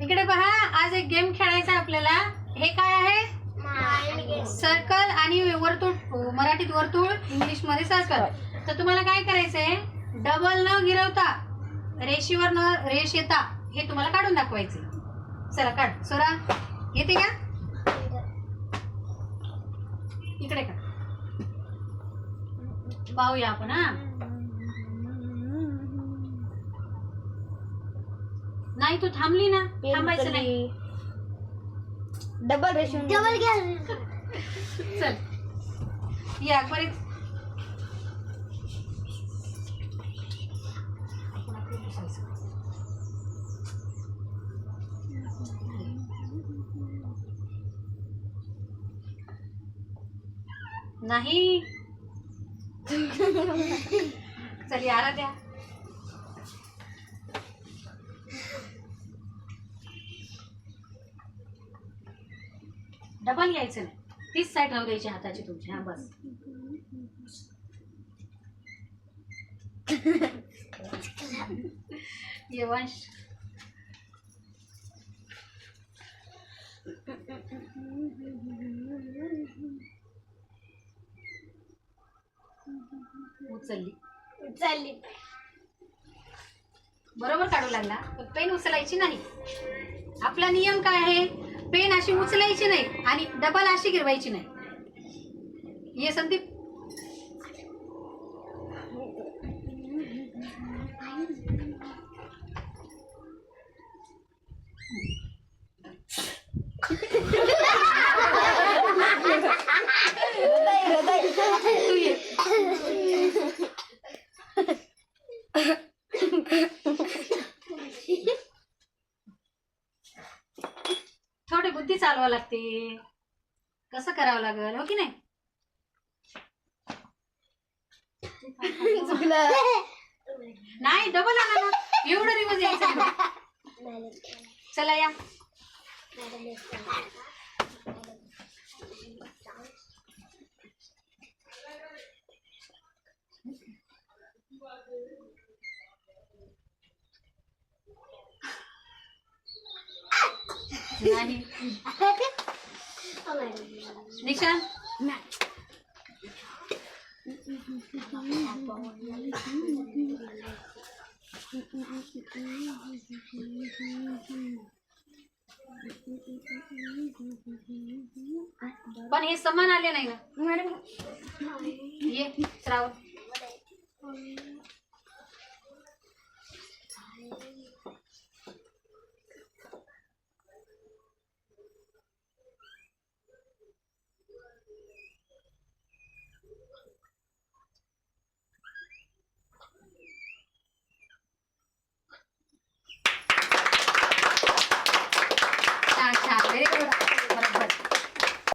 इकडे पहा, आज एक गेम खेळायचा आपल्याला. हे काय आहे? सर्कल आणि वर्तुळ. मराठीत वर्तुळ, इंग्लिश मध्ये सर्कल. तर तुम्हाला काय करायचंय, डबल न गिरवता रेषेवर न रेष येता हे तुम्हाला काढून दाखवायचे. चला काढ. सोरा येते का? इकडे का पाहूया आपण. हा नाही तू थांबली ना, थांबायचं नाही. डबल रेशन डबल घ्या. चल या बरेच. नाही चल याला द्या. डबल घ्यायचं नाही, तीच साईड राहू द्यायची हाताची तुमची. हा बस. यवंश उचलली उचलली. बरोबर काढू लागला. पण पेन उचलायची नाही. आपला नियम काय आहे, पेन अशी उचलायची नाही आणि डबल अशी गिरवायची नाही. ये संदीप. तू ये. थोडी बुद्धी चालवा लागते. कसं करावं लागेल, हो की नाही? नाही डबल आणा ना, एवढं दिवस यायचं नाही. चला या. नाही दीक्षा. पण हे समान आले नाही ना. ये श्रावण. छान छान, व्हेरी गुड.